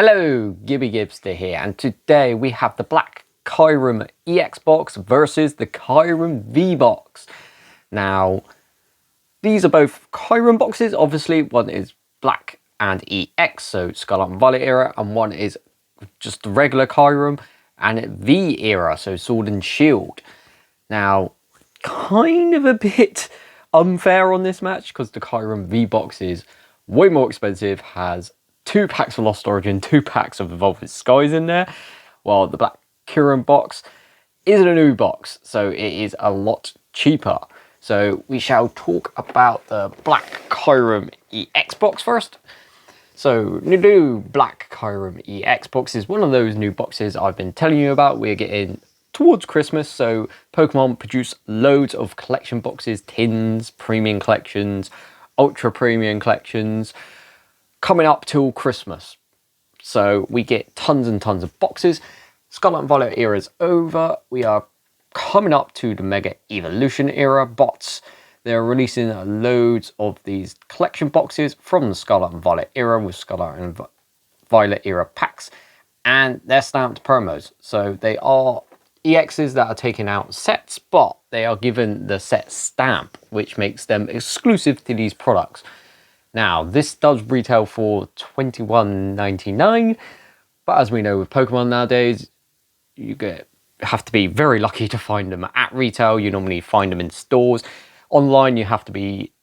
Hello, Gibby Gibster here, and today we have the Black Kyurem EX box versus the Kyurem V box. Now, these are both Kyurem boxes. Obviously, one is Black and EX, so Scarlet and Violet era, and one is just the regular Kyurem and V era, so Sword and Shield. Now, kind of a bit unfair on this match because the Kyurem V box is way more expensive, has 2 packs of Lost Origin, 2 packs of Evolved Skies in there, while the Black Kyurem box isn't a new box, so it is a lot cheaper. So we shall talk about the Black Kyurem EX box first. So the new Black Kyurem EX box is one of those new boxes I've been telling you about. We're getting towards Christmas, so Pokemon produce loads of collection boxes, tins, premium collections, ultra premium collections, coming up till Christmas. So we get tons and tons of boxes. Scarlet and Violet era is over. We are coming up to the Mega Evolution era bots. They're releasing loads of these collection boxes from the Scarlet and Violet era with Scarlet and Violet era packs, and they're stamped promos. So they are EXs that are taking out sets, but they are given the set stamp, which makes them exclusive to these products. Now, this does retail for $21.99, but as we know with Pokemon nowadays, you have to be very lucky to find them at retail. You normally find them in stores. Online, you have to be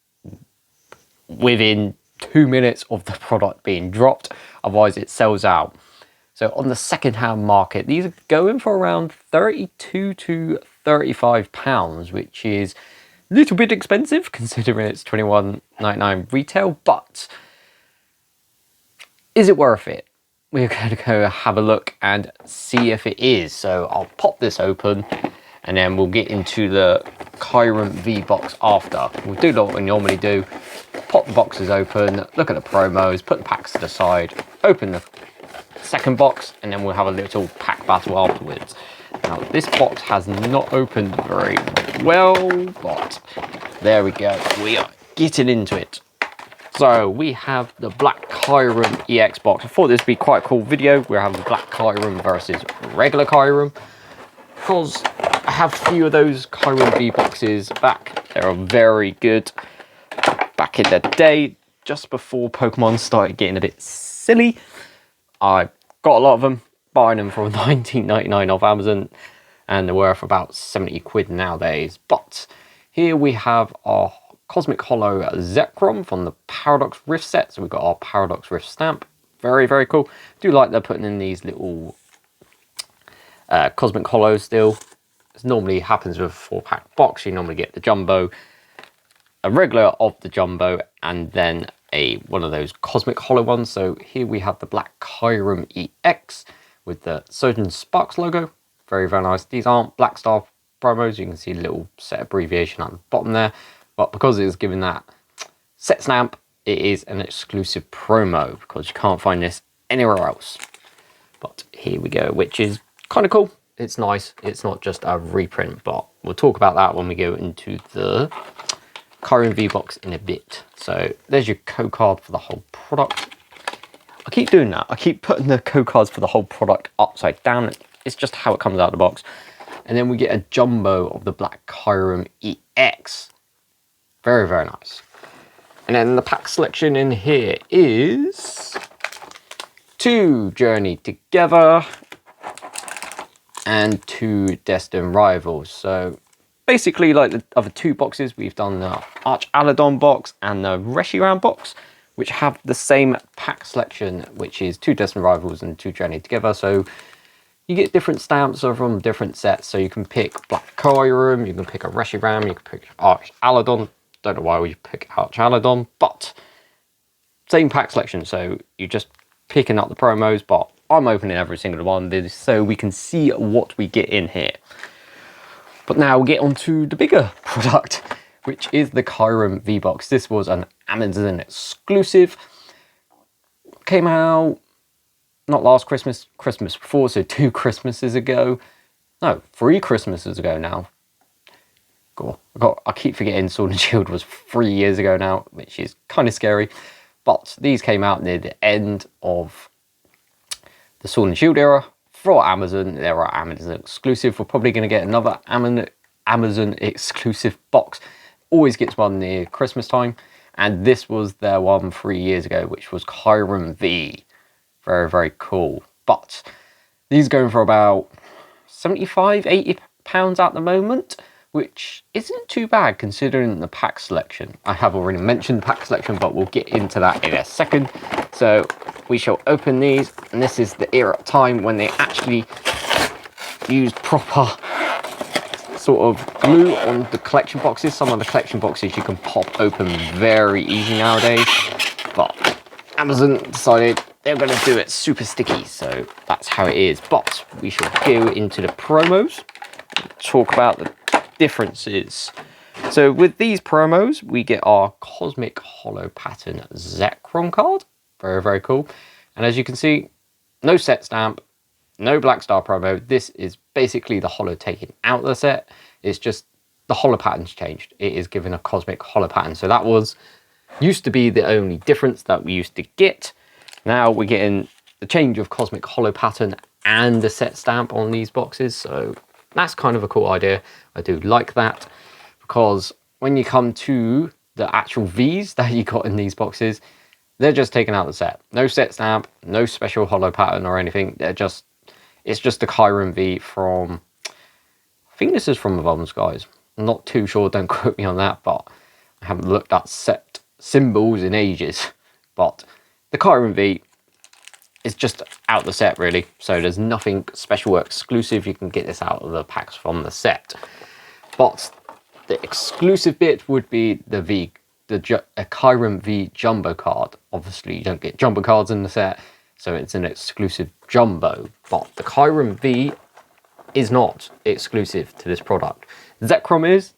within 2 minutes of the product being dropped, otherwise it sells out. So on the second-hand market, these are going for around £32 to £35, which is a little bit expensive considering it's $21.99 retail, but is it worth it? We're going to go have a look and see if it is. So I'll pop this open and then we'll get into the Kyurem V box after. We'll do what we normally do, pop the boxes open, look at the promos, put the packs to the side, open the second box, and then we'll have a little pack battle afterwards. Now, this box has not opened very well, but there we go. We are getting into it. So we have the Black Kyurem EX box. I thought this would be quite a cool video. We're having Black Kyurem versus regular Kyurem, because I have a few of those Kyurem V boxes back. They are very good. Back in the day, just before Pokemon started getting a bit silly, I got a lot of them, buying them for $19.99 off Amazon, and they're worth about 70 quid nowadays. But here we have our Cosmic Hollow Zekrom from the Paradox Rift set. So we've got our Paradox Rift stamp. Very, very cool. Do like they're putting in these little Cosmic Hollows still. This normally happens with a 4-pack box. You normally get the Jumbo, a regular of the Jumbo, and then one of those Cosmic Hollow ones. So here we have the Black Kyurem EX with the Surgeon Sparks logo. Very, very nice. These aren't Black Star promos. You can see a little set abbreviation at the bottom there. But because it is given that set stamp, it is an exclusive promo because you can't find this anywhere else. But here we go, which is kind of cool. It's nice. It's not just a reprint, but we'll talk about that when we go into the Kyurem V box in a bit. So there's your code card for the whole product. I keep doing that. I keep putting the code cards for the whole product upside down. It's just how it comes out of the box. And then we get a Jumbo of the Black Kyurem EX. Very, very nice. And then the pack selection in here is 2 Journey Together and 2 Destined Rivals. So basically, like the other 2 boxes, we've done the Arch Aladon box and the Reshiram box, which have the same pack selection, which is 2 Destined Rivals and 2 Journey Together. So you get different stamps from different sets. So you can pick Black Kyurem, you can pick a Reshiram, you can pick Arch Aladon. Don't know why we pick Arch Aladon, but same pack selection. So you're just picking up the promos, but I'm opening every single one so we can see what we get in here. But now we'll get on to the bigger product, which is the Kyurem V box. This was an Amazon exclusive. Came out not last Christmas, Christmas before, so 2 Christmases ago. No, 3 Christmases ago now. I keep forgetting Sword and Shield was 3 years ago now, which is kind of scary. But these came out near the end of the Sword and Shield era for Amazon. There are Amazon exclusive. We're probably going to get another Amazon exclusive box. Always gets one near Christmas time. And this was their one 3 years ago, which was Kyurem V. Very, very cool. But these are going for about 75, 80 pounds at the moment, which isn't too bad considering the pack selection. I have already mentioned the pack selection, but we'll get into that in a second. So we shall open these, and this is the era of time when they actually used proper sort of glue on the collection boxes. Some of the collection boxes you can pop open very easy nowadays, but Amazon decided they're going to do it super sticky, so that's how it is. But we shall go into the promos, talk about the differences. So with these promos, we get our Cosmic Holo Pattern Zekrom card. Very, very cool. And as you can see, no set stamp, no Black Star promo. This is basically the holo taken out of the set. It's just the holo pattern's changed. It is given a Cosmic Holo Pattern. So that used to be the only difference that we used to get. Now we're getting the change of Cosmic Holo Pattern and the set stamp on these boxes. So that's kind of a cool idea. I do like that, because when you come to the actual Vs that you got in these boxes, they're just taking out the set. No set stamp, no special holo pattern or anything. It's just a Kyurem V from, I think this is from Evolving Skies. I'm not too sure, don't quote me on that, but I haven't looked at set symbols in ages. But the Kyurem V is just out the set really, so there's nothing special or exclusive. You can get this out of the packs from the set. But the exclusive bit would be the a Kyurem V Jumbo card. Obviously you don't get Jumbo cards in the set, so it's an exclusive Jumbo. But the Kyurem V is not exclusive to this product. Zekrom is,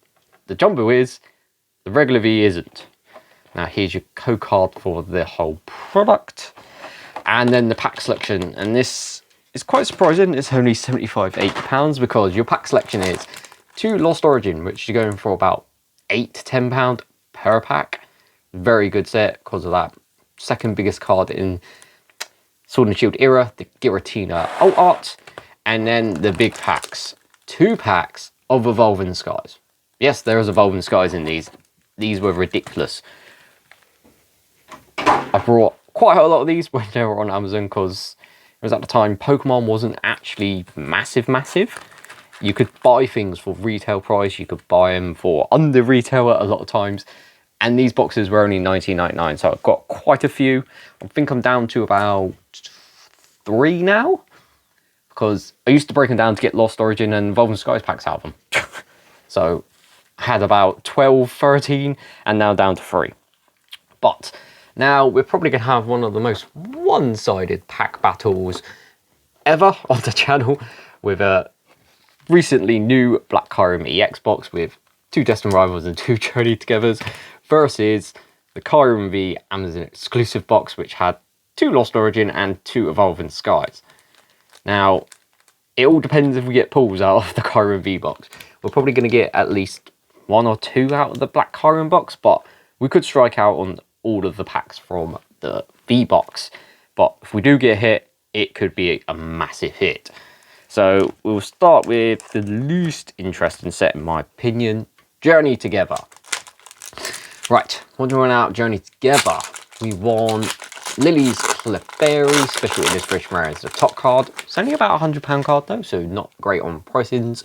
the Jumbo is, the regular V isn't. Now here's your code card for the whole product. And then the pack selection, and this is quite surprising. It's only 75, 80 pounds, because your pack selection is 2 Lost Origin, which you're going for about 8 to 10 pound per pack. Very good set because of that second biggest card in Sword and Shield era, the Giratina Alt Art, and then the big packs, 2 packs of Evolving Skies. Yes, there is Evolving Skies in these. These were ridiculous. I brought quite a lot of these when they were on Amazon, because it was at the time Pokemon wasn't actually massive. You could buy things for retail price, you could buy them for under retail a lot of times, and these boxes were only $19.99, so I've got quite a few. I think I'm down to about 3 now, because I used to break them down to get Lost Origin and Evolving Skies packs out of them. So I had about 12, 13, and now down to 3. But now we're probably going to have one of the most one-sided pack battles ever on the channel, with a recently new Black Kyurem EX box with 2 Destined Rivals and 2 Journey Togethers, versus the Kyurem V Amazon exclusive box, which had 2 Lost Origin and 2 Evolving Skies. Now, it all depends if we get pulls out of the Kyurem V box. We're probably going to get at least 1 or 2 out of the Black Kyurem box, but we could strike out on all of the packs from the V box. But if we do get a hit, it could be a massive hit. So we'll start with the least interesting set, in my opinion, Journey Together. Right, what do we want out Journey Together? We want Lily's Clefairy Special Illustration Rare as the top card. It's only about £100 card though, so not great on pricings.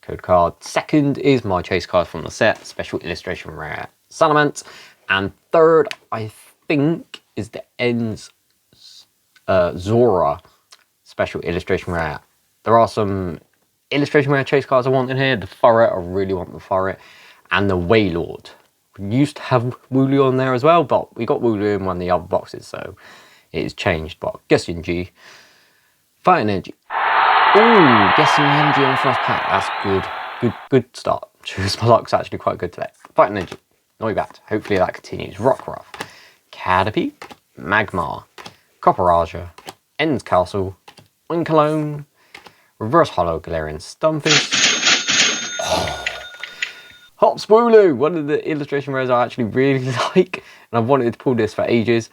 Code card. Second is my chase card from the set, Special Illustration Rare Salamence. And third, I think, is the Ends Zora Special Illustration Rare. There are some Illustration Rare chase cards I want in here. The Furret, I really want the Furret. And the Waylord. We used to have Wooloo on there as well, but we got Wooloo in one of the other boxes, so it has changed. But Guessing G. Fighting Energy. Ooh, Guessing Energy on first pack. That's good start. Choose my luck's actually quite good today. Fighting Energy. Noibat. Hopefully that continues. Rockruff. Caterpie. Magmar. Copperaja. Ends Castle. Wincalone. Reverse Hollow Galarian Stunfish. Oh. Hops Wooloo, one of the illustration rares I actually really like, and I've wanted to pull this for ages.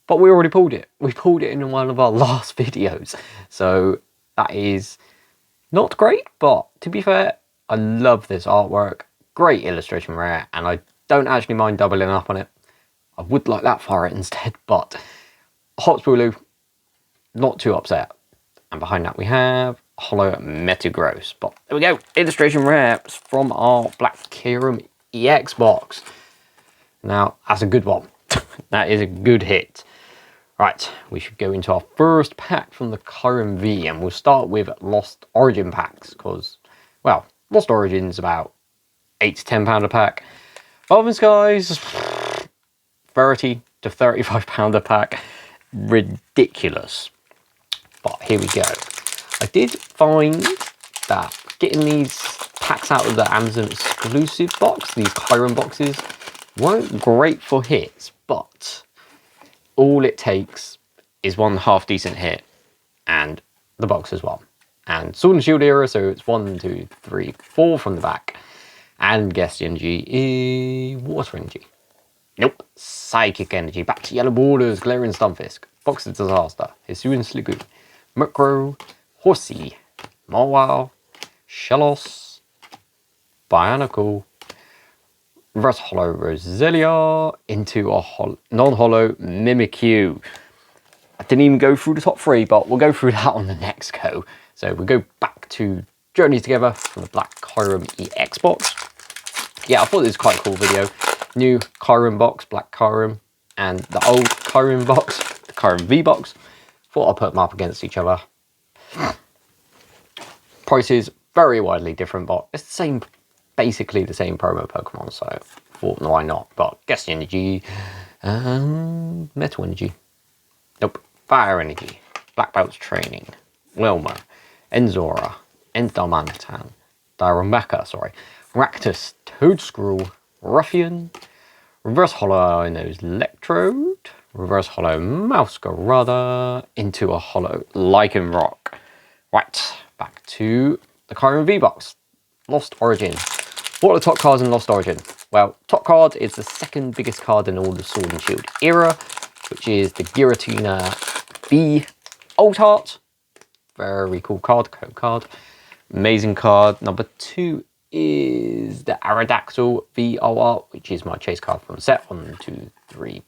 but we already pulled it. We pulled it in one of our last videos. So that is not great, but to be fair, I love this artwork. Great illustration rare, and I don't actually mind doubling up on it. I would like that for it instead, but Hot Spooloo, not too upset. And behind that we have Holo Metagross. But there we go, illustration rare from our Black Kyurem EX box. Now, that's a good one. That is a good hit. Right, we should go into our first pack from the Kyurem V, and we'll start with Lost Origin packs, because, well, Lost Origin's about £8 to £10 a pack. Evolving Skies, 30 to £35 a pack. Ridiculous. But here we go. I did find that getting these packs out of the Amazon exclusive box, these Kyurem boxes, weren't great for hits, but all it takes is one half decent hit and the box is one. And Sword and Shield era, so it's 1, 2, 3, 4 from the back. And guess the energy is Water Energy. Nope. Psychic Energy. Back to Yellow Borders. Glaring Stunfisk. Box of Disaster. Hisuian Sliggoo. Murkrow. Horsey. Mawile. Shellos. Bionicle. Reverse Holo Roselia into a non-holo Mimikyu. I didn't even go through the top 3, but we'll go through that on the next go. So we'll go back to Journey Together from the Black Kyurem EX box. Yeah, I thought this was quite a cool video. New Kyurem box, Black Kyurem, and the old Kyurem box, the Kyurem V box. Thought I'd put them up against each other. Prices very widely different, but it's the same, basically the same promo Pokemon, so thought why not. But Guess the Energy, Metal Energy, nope, Fire Energy, Black Belt's Training, Wilma, Enzora, Endarmanitan, Darumaka, sorry, Raktus, Toadscrew, Ruffian, Reverse Holo Nose Electrode, Reverse Holo Masquerada into a Holo Lycanroc. Right, back to the Kyurem V box. Lost Origin. What are the top cards in Lost Origin? Well, top card is the second biggest card in all the Sword and Shield era, which is the Giratina V Old Heart. Very cool card, code card. Amazing card. Number 2 is the Aerodactyl VOR, which is my chase card from the set. 1, 2, 3,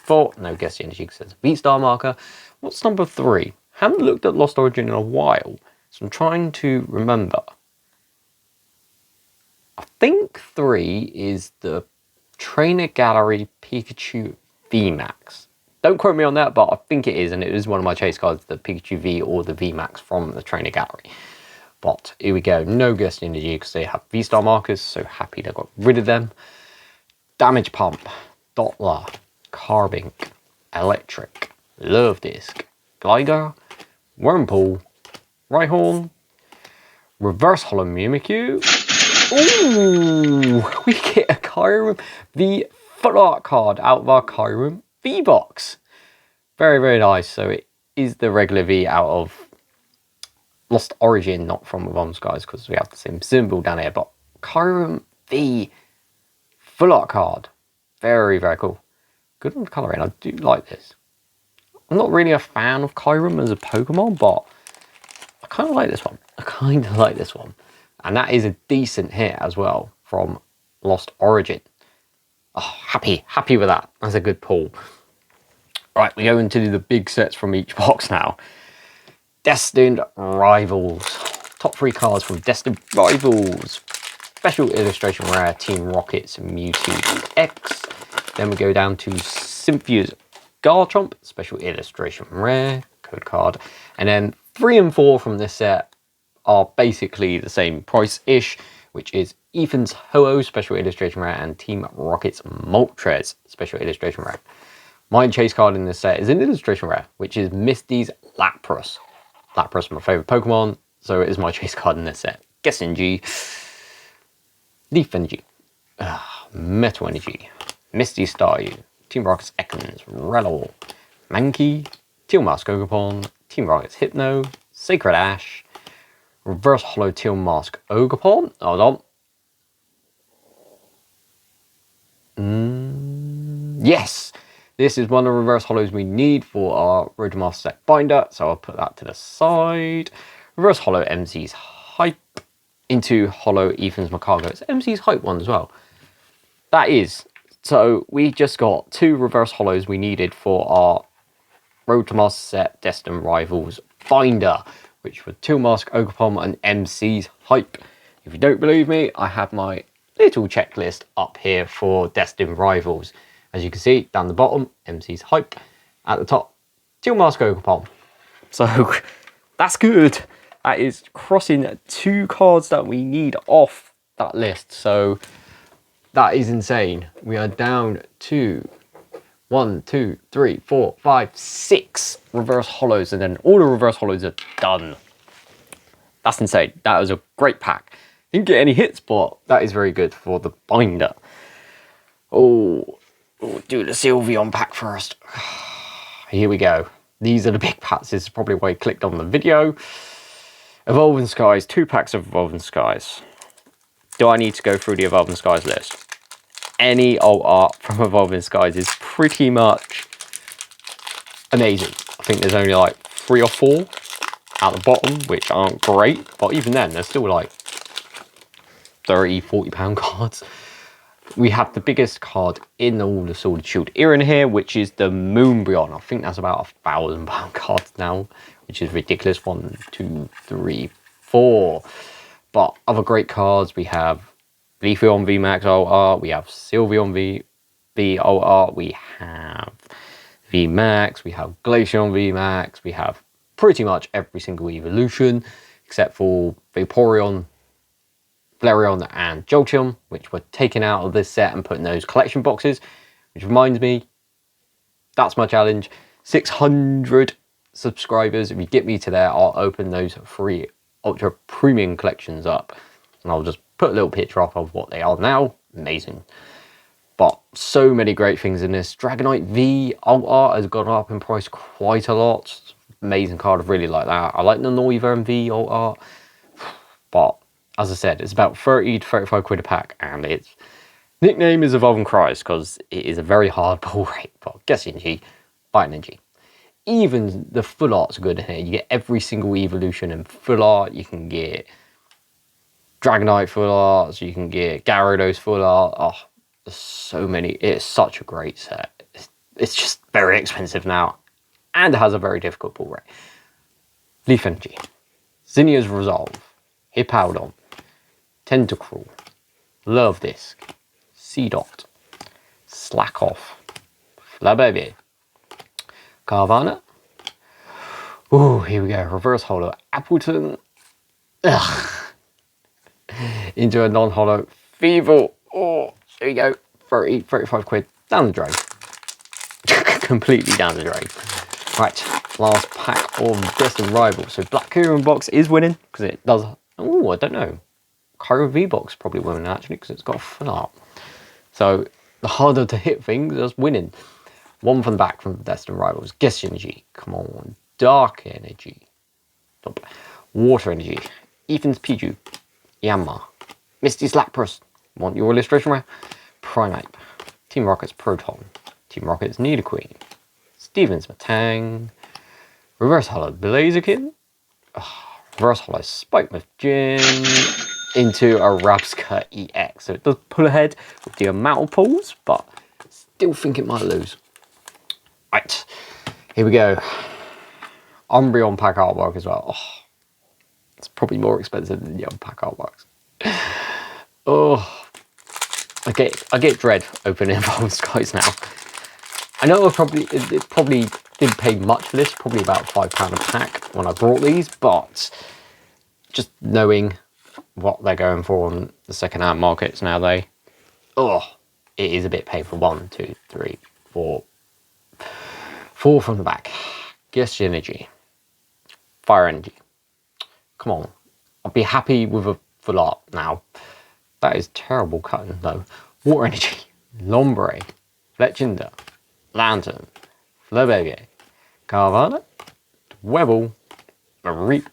4. No Guess the Energy because it's a V-Star marker. What's number 3? Haven't looked at Lost Origin in a while, so I'm trying to remember. I think 3 is the Trainer Gallery Pikachu VMAX. Don't quote me on that, but I think it is, and it is one of my chase cards, the Pikachu V or the VMAX from the Trainer Gallery. But here we go, no Guess the Energy because they have V-Star markers, so happy they got rid of them. Damage Pump, Dottler, Carbink, Electric, Love Disc, Gligar, Wurmple, Rhyhorn, Reverse Holo Mimikyu. Ooh, we get a Kyurem V Full Art card out of our Kyurem V box. Very, very nice. So it is the regular V out of Lost Origin, not from Evolving Skies, because we have the same symbol down here. But Kyurem V Full Art card. Very, very cool. Good on the colouring. I do like this. I'm not really a fan of Kyurem as a Pokemon, but I kind of like this one. I kind of like this one. And that is a decent hit as well from Lost Origin. Oh, happy with that. That's a good pull. Right, we go into the big sets from each box now. Destined Rivals. Top 3 cards from Destined Rivals. Special illustration rare Team Rocket's Mewtwo X. Then we go down to Cynthia's Garchomp. Special illustration rare. Code card. And then 3 and 4 from this set are basically the same price-ish, which is Ethan's Ho-Oh Special Illustration Rare and Team Rocket's Moltres Special Illustration Rare. My chase card in this set is an illustration rare, which is Misty's Lapras. Lapras is my favourite Pokemon, so it is my chase card in this set. Guess Energy, Leaf Energy, Metal Energy, Misty Staryu, Team Rocket's Ekans, Rellor, Mankey, Teal Mask Ogerpon, Team Rocket's Hypno, Sacred Ash, Reverse Holo Teal Mask Ogerpon. Hold on. Yes! This is one of the reverse hollows we need for our Road to Master set binder, so I'll put that to the side. Reverse hollow MC's Hype into hollow Ethan's Macargo. It's MC's Hype one as well. That is. So we just got 2 reverse hollows we needed for our Road to Master set Destined Rivals binder, which were Teal Mask, Ogerpom and MC's Hype. If you don't believe me, I have my little checklist up here for Destined Rivals. As you can see, down the bottom, MC's Hype. At the top, Teal Mask, Ogerpom. So that's good. That is crossing 2 cards that we need off that list. So that is insane. We are down to 1, 2, 3, 4, 5, 6 reverse hollows, and then all the reverse hollows are done. That's insane. That was a great pack. Didn't get any hits, but that is very good for the binder. Oh, we'll do the Sylveon pack first. Here we go. These are the big packs. This is probably why I clicked on the video. Evolving Skies, 2 packs of Evolving Skies. Do I need to go through the Evolving Skies list? Any old art from Evolving Skies is pretty much amazing. I think there's only like 3 or 4 at the bottom, which aren't great, but even then, they're still like 30, 40 pound cards. We have the biggest card in all the Sword and Shield era in here, which is the Moonbryon. I think that's about £1,000 card now, which is ridiculous. 1, 2, 3, 4. But other great cards, we have Leafeon VMAX Old Art, we have Sylveon V Old Art, we have VMAX, we have Glaceon VMAX, we have pretty much every single evolution except for Vaporeon, Flareon and Jolteon, which were taken out of this set and put in those collection boxes. Which reminds me, that's my challenge. 600 subscribers. If you get me to there, I'll open those 3 ultra premium collections up, and I'll just put a little picture up of what they are now. Amazing. But so many great things in this. Dragonite V Alt Art has gone up in price quite a lot. Amazing card, I really like that. I like the Noivern V Alt Art, but as I said, it's about 30 to 35 quid a pack, and its nickname is Evolving Cries because it is a very hard pull rate. But Guess Energy, Bite Energy. Even the full arts are good in here. You get every single evolution in full art. You can get Dragonite full arts. You can get Gyarados full art. Oh, there's so many. It's such a great set. It's just very expensive now, and it has a very difficult pull rate. Leaf Energy, Zinnia's Resolve, Hippowdon, Tentacruel, Love Disc, Seedot, Slack Off, Flabébé, Carvana. Ooh, here we go. Reverse Hollow Appleton. Ugh. Into a non-hollow Feeble. Oh, there you go. 30, 35 quid down the drain. Completely down the drain. Right, last pack of Destined Rivals. So Black Kyurem box is winning because it does. Oh, I don't know. Kyurem V box probably winning actually because it's got a full art. So the harder to hit things is winning. 1 from the back from Destined Rivals. Guess Energy. Come on. Dark Energy. Stop. Water Energy. Ethan's Piju. Yanma. Misty's Lapras. Want your illustration rare? Primeape. Team Rocket's Proton. Team Rocket's Nidoqueen. Steven's Matang. Reverse Hollow Blaziken. Reverse Hollow Spikemuth Gym. Into a Rabsca EX. So it does pull ahead with the amount of pulls, but still think it might lose. Right, here we go. Umbreon pack artwork as well. Oh, it's probably more expensive than the other pack artworks. Oh, I get dread opening Evolving Skies now. I know it probably didn't pay much for this, probably about £5 a pack when I brought these, but just knowing what they're going for on the second-hand markets now, it is a bit painful. 1, 2, 3, 4. 4 from the back. Guess Energy. Fire Energy. Come on. I'll be happy with a full art now. That is terrible cutting though. Water Energy. Lombre. Fletchinder. Lantern. Flabébé. Carvana. Dwebble. Mareep.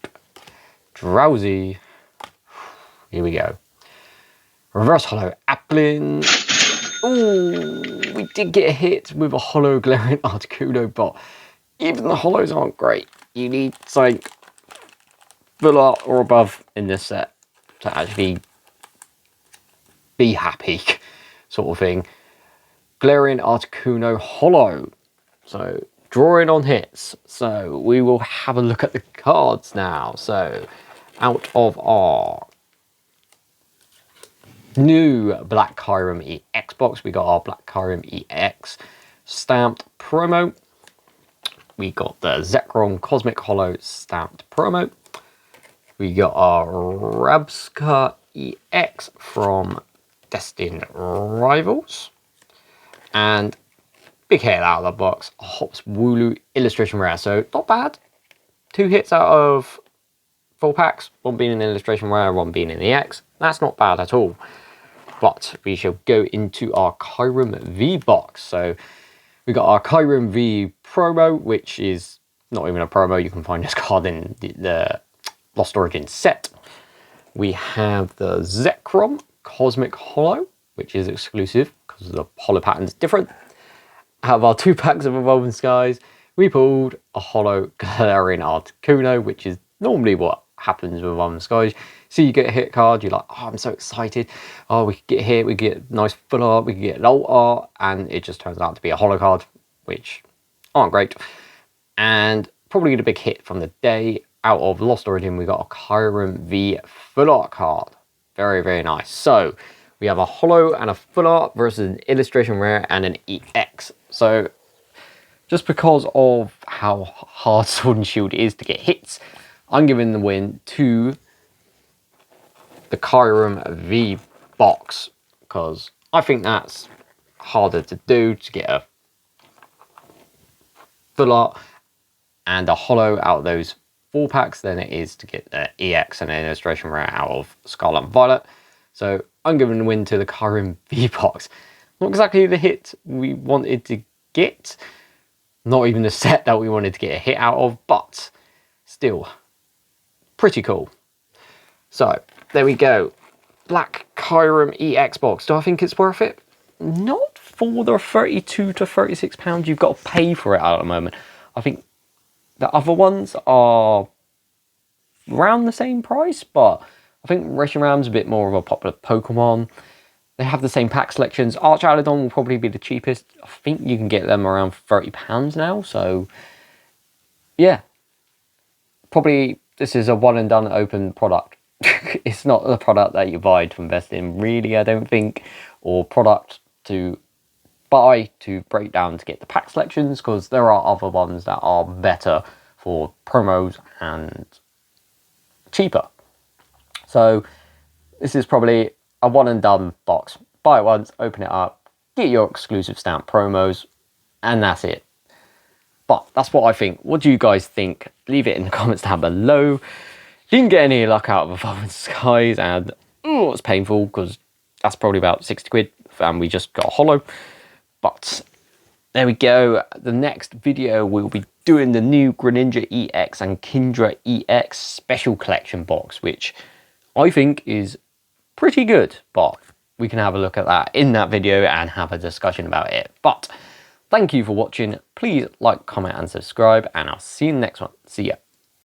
Drowsy. Here we go. Reverse Hollow Applin. Ooh, we did get hit with a holo glaring Articuno, but even the holos aren't great. You need something full art or above in this set to actually be happy, sort of thing. Glaring Articuno holo. So drawing on hits. So we will have a look at the cards now. So out of our new Black Kyurem EX box, we got our Black Kyurem EX stamped promo. We got the Zekrom Cosmic Holo stamped promo. We got our Rabska EX from Destined Rivals. And big hit out of the box, Hops Wooloo illustration rare. So not bad. 2 hits out of 4 packs, 1 being an illustration rare, 1 being an EX. That's not bad at all. But we shall go into our Kyurem V box. So we got our Kyurem V promo, which is not even a promo. You can find this card in the Lost Origins set. We have the Zekrom Cosmic Holo, which is exclusive because the holo pattern is different. Out of our 2 packs of Evolving Skies, we pulled a holo Glaring Articuno, which is normally what happens with Evolving Skies. So you get a hit card, you're like, oh, I'm so excited. Oh, we could get hit, we get nice full art, we could get alt art, and it just turns out to be a holo card, which aren't great. And probably the big hit from the day out of Lost Origin, we got a Kyurem V full art card. Very, very nice. So we have a holo and a full art versus an illustration rare and an EX. So just because of how hard Sword and Shield is to get hits, I'm giving the win to the Kyurem V box, because I think that's harder to do, to get a full art and a holo out of those 4 packs than it is to get the EX and an illustration rare out of Scarlet and Violet. So I'm giving the win to the Kyurem V box. Not exactly the hit we wanted to get, not even the set that we wanted to get a hit out of, but still pretty cool. So there we go. Black Kyurem EX box. Do I think it's worth it? Not for the £32 to £36 you've got to pay for it at the moment. I think the other ones are around the same price, but I think Reshiram's a bit more of a popular Pokemon. They have the same pack selections. Archaludon will probably be the cheapest. I think you can get them around £30 now. So yeah, probably this is a one and done open product. It's not the product that you buy to invest in, really, I don't think, or product to buy to break down to get the pack selections, because there are other ones that are better for promos and cheaper. So this is probably a one and done box. Buy it once, open it up, get your exclusive stamp promos, and that's it. But that's what I think. What do you guys think? Leave it in the comments down below. Didn't get any luck out of Evolving Skies, and it's painful because that's probably about 60 quid and we just got a holo. But there we go. The next video we'll be doing the new Greninja EX and Kindra EX special collection box, which I think is pretty good, but we can have a look at that in that video and have a discussion about it. But thank you for watching. Please like, comment and subscribe, and I'll see you in the next one. See ya.